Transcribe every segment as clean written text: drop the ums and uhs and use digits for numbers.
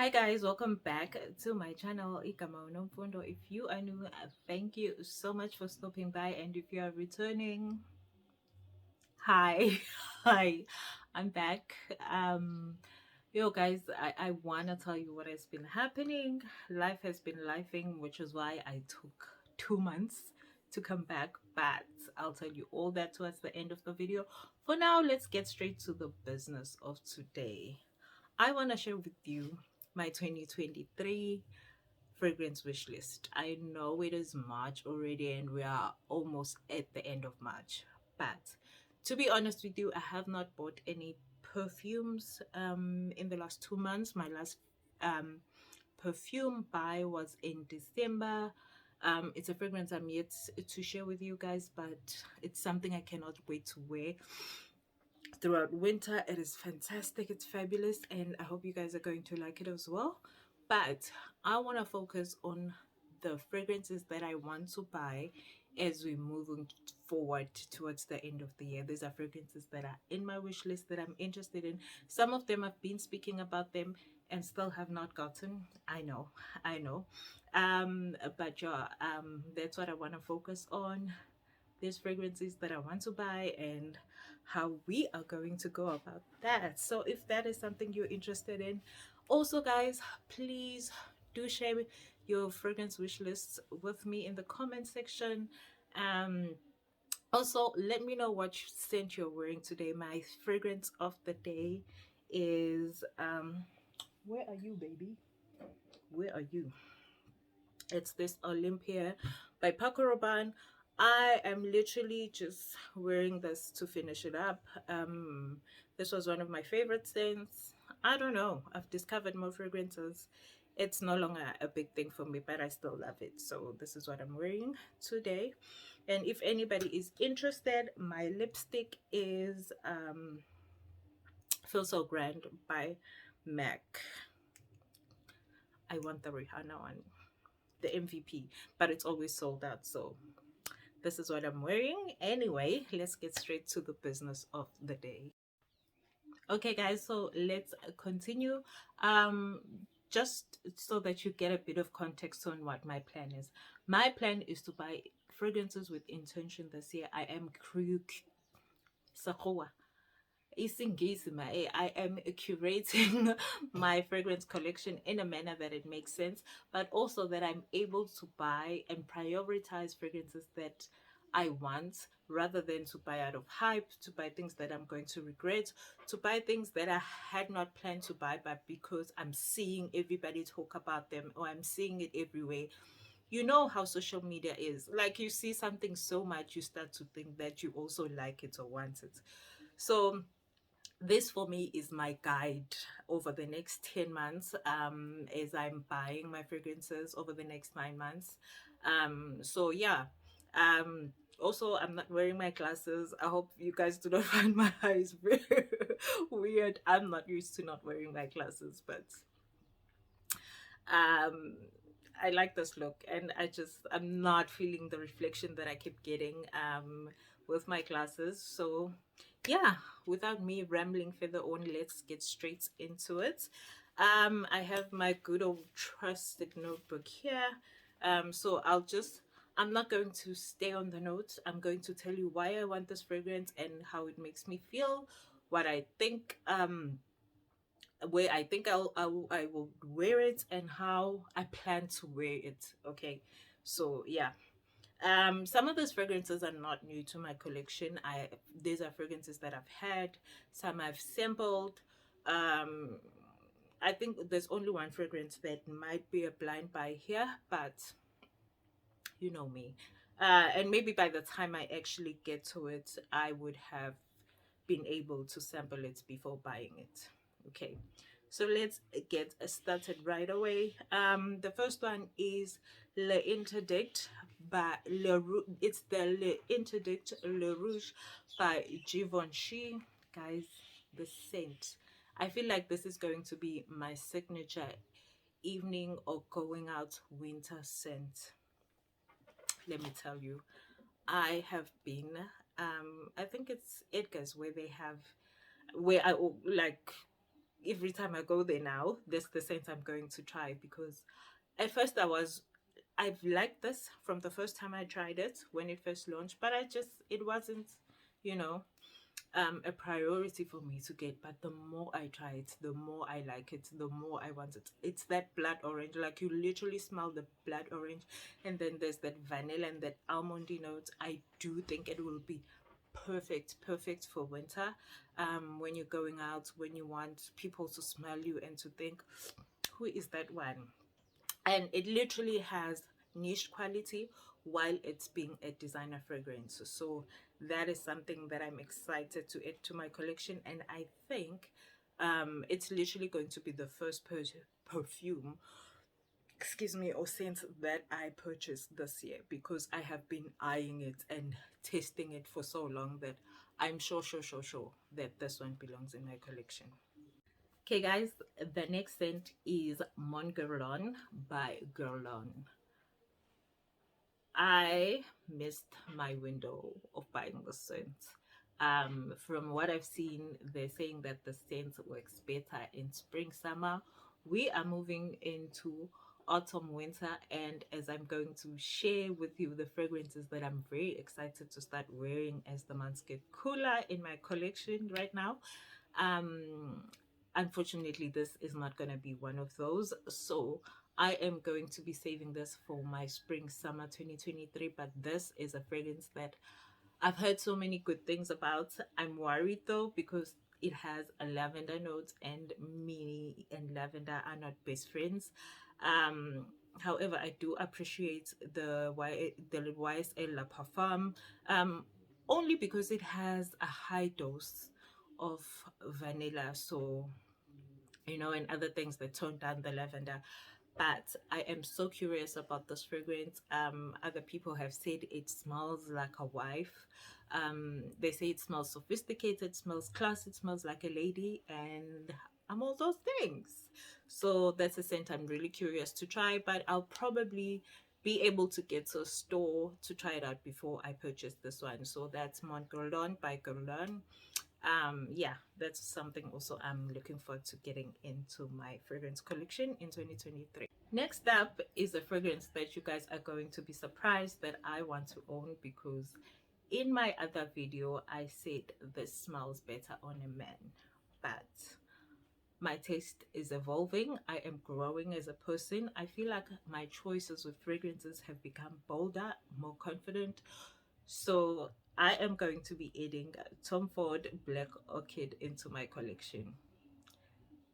Hi guys, welcome back to my channel Igama Unomfundo. If you are new, thank you so much for stopping by, and if you are returning, hi. Hi, I'm back. Yo guys, I want to tell you what has been happening. Life has been lifing, which is why I took 2 months to come back, but I'll tell you all that towards the end of the video. For now, let's get straight to the business of today. I want to share with you my 2023 fragrance wish list. I know it is March already and we are almost at the end of March, but to be honest with you, I have not bought any perfumes in the last 2 months. My last um, perfume buy was in December. It's a fragrance I'm yet to share with you guys, but it's something I cannot wait to wear throughout winter. It is fantastic, it's fabulous, and I hope you guys are going to like it as well. But I want to focus on the fragrances that I want to buy as we moving forward towards the end of the year. These are fragrances that are in my wish list that I'm interested in. Some of them I've been speaking about them and still have not gotten. I know but yeah, that's what I want to focus on. There's fragrances that I want to buy and how we are going to go about that. So if that is something you're interested in, also guys, please do share your fragrance wish lists with me in the comment section. um Also, let me know what scent you're wearing today. My fragrance of the day is where are you, baby? Where are you? It's this Olympia by Paco Rabanne. I am literally just wearing this to finish it up. This was one of my favorite scents. I don't know, I've discovered more fragrances. It's no longer a big thing for me, but I still love it. So this is what I'm wearing today. And if anybody is interested, my lipstick is Feel So Grand by MAC. I want the Rihanna one, the MVP, but it's always sold out. So this is what I'm wearing. Anyway, let's get straight to the business of the day. Okay guys, so let's continue. um just so that you get a bit of context on what my plan is. My plan is to buy fragrances with intention this year. I am Sakhoa. I am curating my fragrance collection in a manner that it makes sense, but also that I'm able to buy and prioritize fragrances that I want, rather than to buy out of hype, to buy things that I'm going to regret, to buy things that I had not planned to buy, but because I'm seeing everybody talk about them or I'm seeing it everywhere. You know how social media is. Like, you see something so much, you start to think that you also like it or want it. So this for me is my guide over the next 10 months, as I'm buying my fragrances over the next 9 months. So yeah. Also, I'm not wearing my glasses. I hope you guys do not find my eyes very weird. I'm not used to not wearing my glasses, but um I like this look, and I'm not feeling the reflection that I keep getting with my glasses. So yeah, without me rambling further on, let's get straight into it. I have my good old trusted notebook here. So I'm not going to stay on the notes. I'm going to tell you why I want this fragrance and how it makes me feel, what I think, where I think I will wear it, and how I plan to wear it. Okay, so yeah. Some of those fragrances are not new to my collection. These are fragrances that I've had, some I've sampled. um I think there's only one fragrance that might be a blind buy here, but you know me. And maybe by the time I actually get to it, I would have been able to sample it before buying it. Okay, so let's get started right away. The first one is Le Interdict by Le Rouge. It's the Le Interdict Le Rouge by Givenchy. Guys, the scent, I feel like this is going to be my signature evening or going out winter scent. Let me tell you, I have been, I think it's Edgar's, where they have, where I like, every time I go there now, that's the scent I'm going to try, because at first I've liked this from the first time I tried it when it first launched, but it wasn't, you know, a priority for me to get. But the more I try it, the more I like it, the more I want it. It's that blood orange, like you literally smell the blood orange, and then there's that vanilla and that almondy note. I do think it will be perfect for winter, when you're going out, when you want people to smell you and to think, who is that one? And it literally has niche quality while it's being a designer fragrance. So that is something that I'm excited to add to my collection, and I think it's literally going to be the first perfume, excuse me, or scent that I purchased this year, because I have been eyeing it and testing it for so long that I'm sure that this one belongs in my collection. Okay guys, the next scent is Mongeron by Guerlain. I missed my window of buying the scent. From what I've seen, they're saying that the scent works better in spring, summer. We are moving into autumn, winter, and as I'm going to share with you the fragrances that I'm very excited to start wearing as the months get cooler in my collection right now. Um, Unfortunately, this is not going to be one of those. So I am going to be saving this for my spring summer 2023. But this is a fragrance that I've heard so many good things about. I'm worried though, because it has a lavender note, and me and lavender are not best friends. However, I do appreciate the YSL La Parfum, only because it has a high dose of vanilla, so you know, and other things that tone down the lavender. But I am so curious about this fragrance. Other people have said it smells like a wife. They say it smells sophisticated, smells classy, it smells like a lady, and I'm all those things. So that's a scent I'm really curious to try, but I'll probably be able to get to a store to try it out before I purchase this one. So that's Montguerlain by Guerlain. Yeah, that's something also I'm looking forward to getting into my fragrance collection in 2023. Next up is a fragrance that you guys are going to be surprised that I want to own, because in my other video I said this smells better on a man, but my taste is evolving. I am growing as a person. I feel like my choices with fragrances have become bolder, more confident. So I am going to be adding Tom Ford Black Orchid into my collection.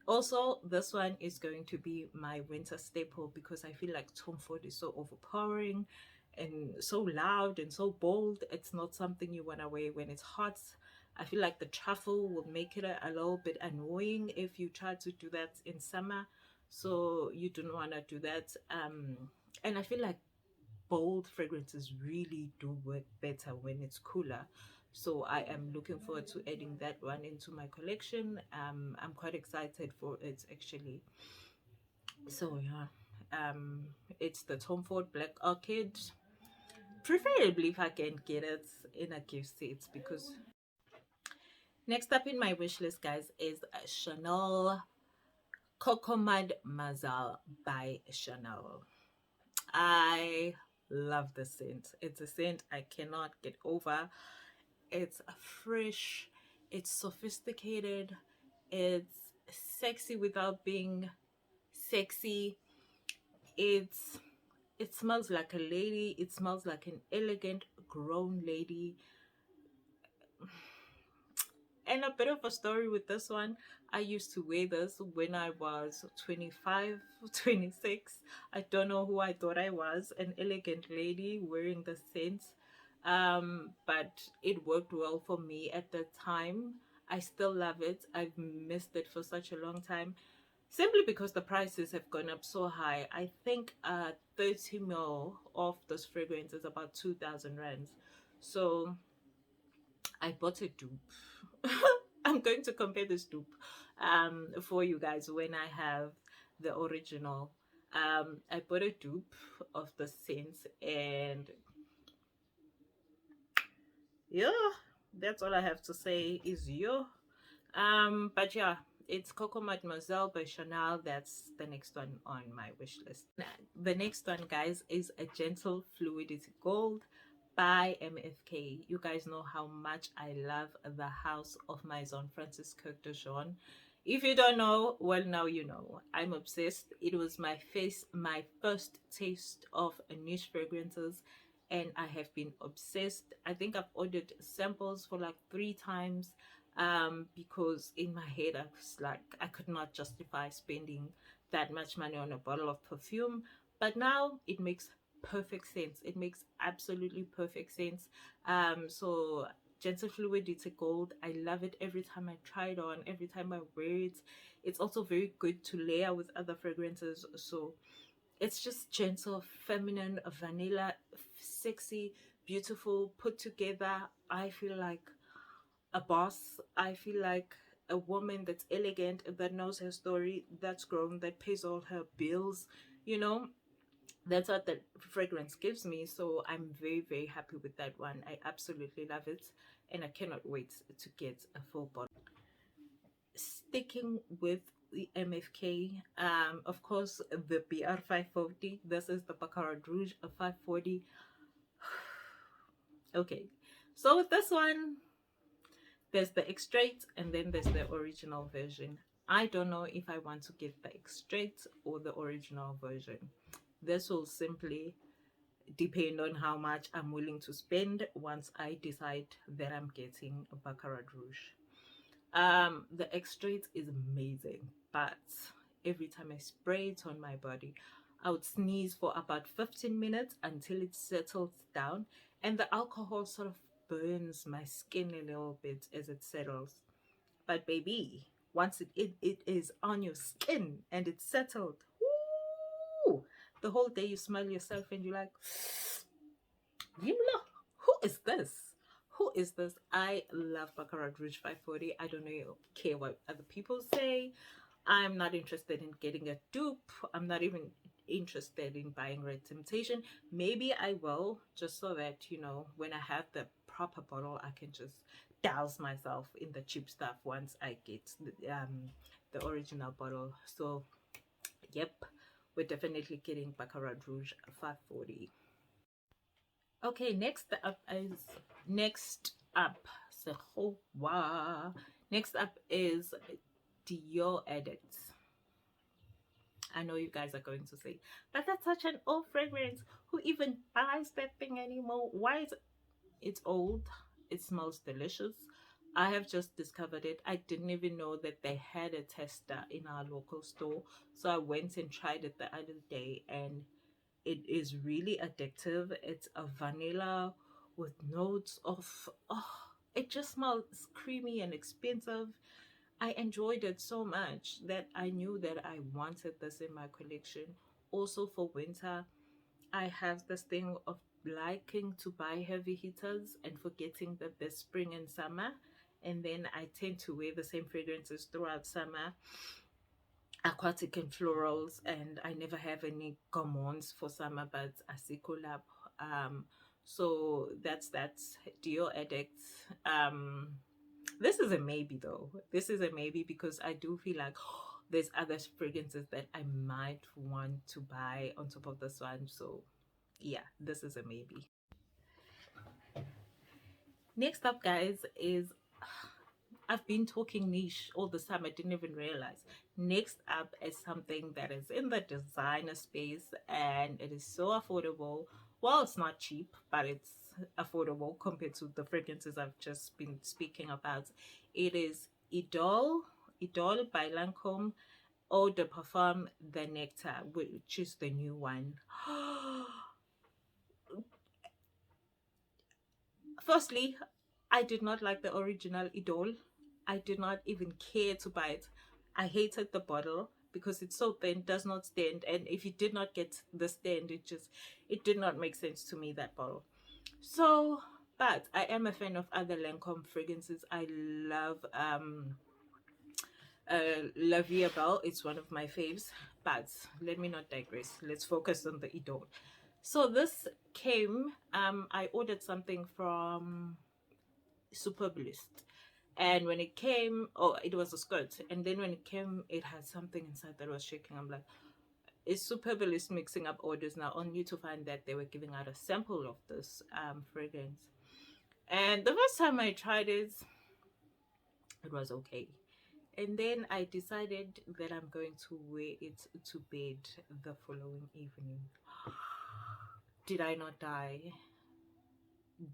Also, this one is going to be my winter staple, because I feel like Tom Ford is so overpowering and so loud and so bold. It's not something you want to wear when it's hot. I feel like the truffle will make it a little bit annoying if you try to do that in summer. So you don't want to do that. And I feel like bold fragrances really do work better when it's cooler. So I am looking forward to adding that one into my collection. I'm quite excited for it actually. So yeah, it's the Tom Ford Black Orchid. Preferably if I can get it in a gift set, because next up in my wish list, guys, is Chanel Coco Mademoiselle by Chanel. I love the scent. It's a scent I cannot get over. It's fresh, it's sophisticated, it's sexy without being sexy. It smells like a lady. It smells like an elegant grown lady. And a bit of a story with this one, I used to wear this when I was 25, 26. I don't know who I thought I was, an elegant lady wearing the scent. But it worked well for me at the time. I still love it. I've missed it for such a long time, simply because the prices have gone up so high. I think 30 ml of this fragrance is about 2,000 rands. So I bought a dupe. I'm going to compare this dupe for you guys when I have the original. I bought a dupe of the scent, and yeah, that's all I have to say is yo. But yeah, it's Coco Mademoiselle by Chanel. That's the next one on my wish list. The next one, guys, is a Gentle Fluid Gold by MFK. You guys know how much I love the house of Maison Francis Kirk de Jean. If you don't know, well, now you know. I'm obsessed. It was my first taste of niche fragrances, and I have been obsessed. I think I've ordered samples for like 3 times, because in my head I was like, I could not justify spending that much money on a bottle of perfume. But now it makes perfect sense. It makes absolutely perfect sense. So Gentle Fluid, it's a gold. I love it every time I try it on, every time I wear it. It's also very good to layer with other fragrances. So it's just gentle, feminine, vanilla, sexy, beautiful, put together. I feel like a boss. I feel like a woman that's elegant, that knows her story, that's grown, that pays all her bills. You know, that's what the fragrance gives me. So I'm very, very happy with that one. I absolutely love it, and I cannot wait to get a full bottle. Sticking with the MFK, of course, the BR 540. This is the Baccarat Rouge, a 540. Okay, so with this one, there's the extract and then there's the original version. I don't know if I want to get the extract or the original version. This will simply depend on how much I'm willing to spend once I decide that I'm getting a Baccarat Rouge. The extract is amazing, but every time I spray it on my body, I would sneeze for about 15 minutes until it settles down, and the alcohol sort of burns my skin a little bit as it settles. But baby, once it is on your skin and it's settled, woo, the whole day you smell yourself and you're like, Yimla, who is this? Who is this? I love Baccarat Rouge 540. I don't know, care what other people say. I'm not interested in getting a dupe. I'm not even interested in buying Red Temptation. Maybe I will, just so that, you know, when I have the proper bottle, I can just douse myself in the cheap stuff once I get the original bottle. So, yep, we're definitely getting Baccarat Rouge 540. Okay, next up, so wow. Next up is Dior Edits. I know you guys are going to say, but that's such an old fragrance. Who even buys that thing anymore? Why is it's old? It smells delicious. I have just discovered it. I didn't even know that they had a tester in our local store. So I went and tried it the other day, and it is really addictive. It's a vanilla with notes of, oh, it just smells creamy and expensive. I enjoyed it so much that I knew that I wanted this in my collection. Also for winter, I have this thing of liking to buy heavy hitters and forgetting that there's spring and summer. And then I tend to wear the same fragrances throughout summer, aquatic and florals, and I never have any gourmands for summer, but Asicolab. So that's Dior Edits. This is a maybe though. This is a maybe because I do feel like there's other fragrances that I might want to buy on top of this one. So yeah, this is a maybe. Next up, guys, is I've been talking niche all the time. I didn't even realize. Next up is something that is in the designer space and it is so affordable. Well, it's not cheap, but it's affordable compared to the fragrances I've just been speaking about. It is Idole by Lancome Eau de Parfum The Nectar, which is the new one. Firstly, I did not like the original Idol. I did not even care to buy it. I hated the bottle because it's so thin, does not stand, and if you did not get the stand, it did not make sense to me, that bottle. So, but I am a fan of other Lancome fragrances. I love La Vie Belle. It's one of my faves, but let me not digress. Let's focus on the Idol. So this came, I ordered something from Superblist. And when it came, oh, it was a skirt. And then when it came, it had something inside that was shaking. I'm like, is Superbel is mixing up orders now, only to find that they were giving out a sample of this fragrance. And the first time I tried it, it was okay. And then I decided that I'm going to wear it to bed the following evening. Did I not die?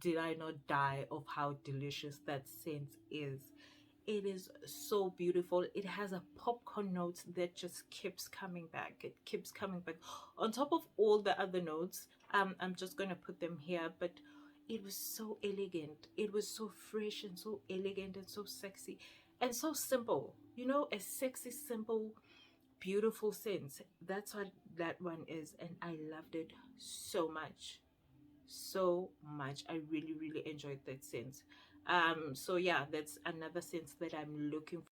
Did I not die of how delicious that scent is? It is so beautiful. It has a popcorn note that just keeps coming back. It keeps coming back on top of all the other notes. I'm just gonna put them here, but it was so elegant. It was so fresh and so elegant and so sexy and so simple. You know, a sexy, simple, beautiful scent. That's what that one is, and I loved it so much, so much. I really, really enjoyed that scent. So yeah, that's another scent that I'm looking for.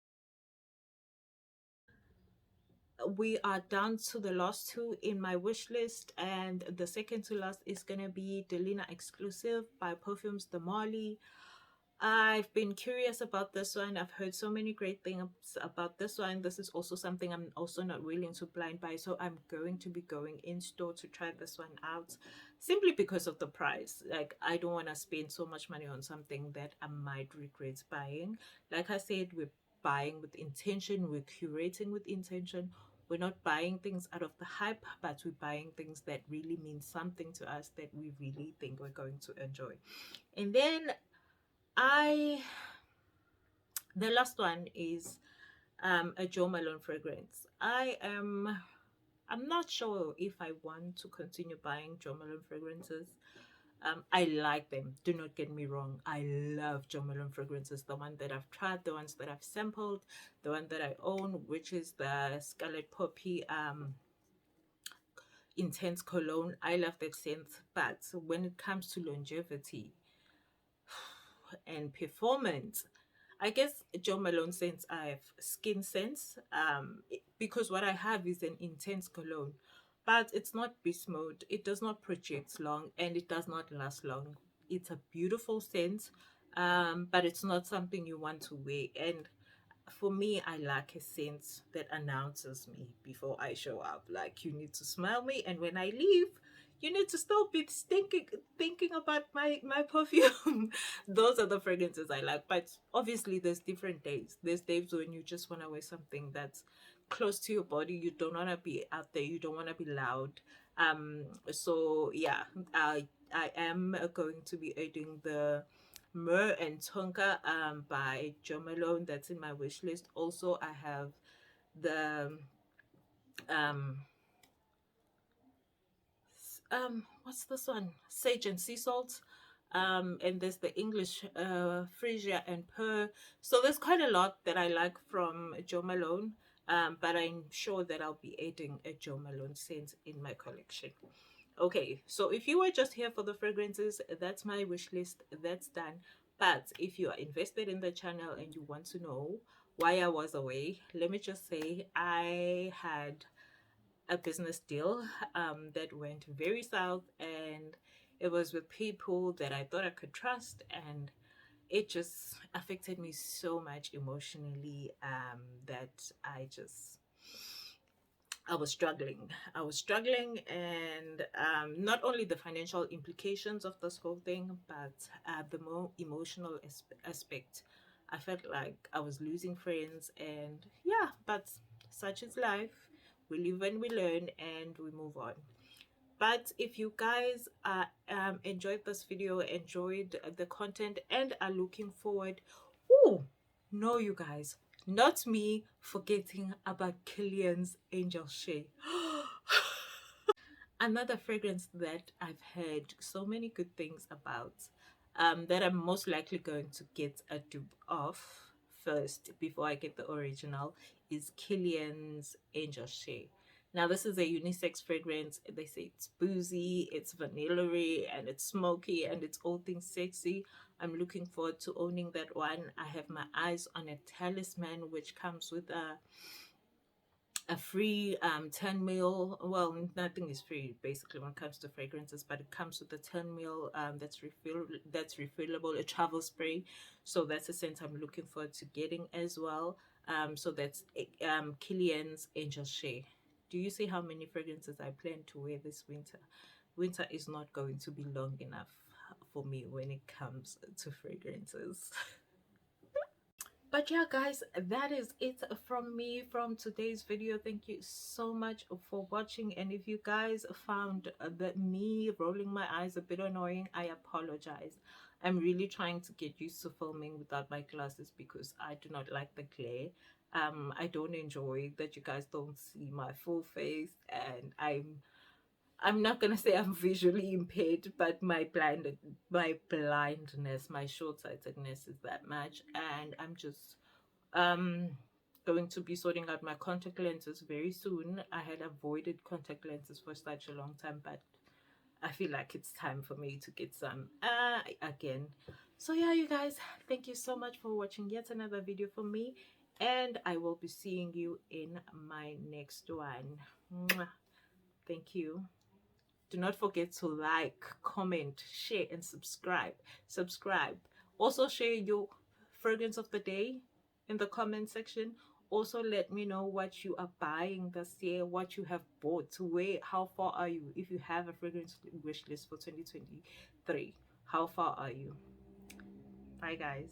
We are down to the last two in my wish list, and the second to last is gonna be Delina Exclusive by Perfumes the Marley. I've been curious about this one. I've heard so many great things about this one. This is also something I'm also not willing to blind buy. So I'm going to be going in store to try this one out simply because of the price. Like, I don't want to spend so much money on something that I might regret buying. Like I said, we're buying with intention, we're curating with intention. We're not buying things out of the hype, but we're buying things that really mean something to us, that we really think we're going to enjoy. And then I the last one is a Jo Malone fragrance. I'm not sure if I want to continue buying Jo Malone fragrances. I like them. Do not get me wrong. I love Jo Malone fragrances. The one that I've tried, the ones that I've sampled, the one that I own, which is the Scarlet Poppy Intense Cologne. I love that scent. But when it comes to longevity and performance, I guess Jo Malone scents I have skin scents, because what I have is an intense cologne, but it's not beast mode. It does not project long and it does not last long. It's a beautiful scent, but it's not something you want to wear. And for me, I like a scent that announces me before I show up. Like, you need to smell me, and when I leave, you need to still be thinking about my perfume. Those are the fragrances I like. But obviously, there's different days. There's days when you just want to wear something that's close to your body. You don't want to be out there. You don't want to be loud. So yeah, I am going to be adding the Myrrh and Tonka by Jo Malone. That's in my wish list. Also, I have the um what's this one? Sage and Sea Salt. And there's the English Frisia and Pearl. So there's quite a lot that I like from Jo Malone. But I'm sure that I'll be adding a Jo Malone scent in my collection. Okay, so if you were just here for the fragrances, that's my wish list. That's done. But if you are invested in the channel and you want to know why I was away, let me just say I had a business deal that went very south, and it was with people that I thought I could trust, and it just affected me so much emotionally that I was struggling. I was struggling, and not only the financial implications of this whole thing, but the more emotional aspect. I felt like I was losing friends, and yeah, but such is life. We live and we learn, and we move on. But if you guys enjoyed this video, enjoyed the content, and are looking forward, oh no, you guys, not me forgetting about Killian's Angel Shea. Another fragrance that I've heard so many good things about, that I'm most likely going to get a dupe of first before I get the original, is Killian's Angel Shea. Now, this is a unisex fragrance. They say it's boozy, it's vanilla-y, and it's smoky, and it's all things sexy. I'm looking forward to owning that one. I have my eyes on a talisman, which comes with a a free 10 mil. Well, nothing is free basically when it comes to fragrances, but it comes with a 10 mil that's refillable, a travel spray. So that's a scent I'm looking forward to getting as well. So that's Killian's Angel Shea. Do you see how many fragrances I plan to wear this winter? Winter is not going to be long enough for me when it comes to fragrances. But yeah, guys, that is it from me from today's video. Thank you so much for watching, and if you guys found that me rolling my eyes a bit annoying, I apologize. I'm really trying to get used to filming without my glasses because I do not like the glare. I don't enjoy that you guys don't see my full face, and I'm not gonna say I'm visually impaired, but my blindness, my short-sightedness is that much, and I'm just um going to be sorting out my contact lenses very soon. I had avoided contact lenses for such a long time, but I feel like it's time for me to get some again. So yeah, you guys, thank you so much for watching yet another video from me, and I will be seeing you in my next one. Mwah. Thank you. Do not forget to like, comment, share, and subscribe. Also share your fragrance of the day in the comment section. Also let me know what you are buying this year, what you have bought, to where, how far are you. If you have a fragrance wish list for 2023, how far are you? Bye guys.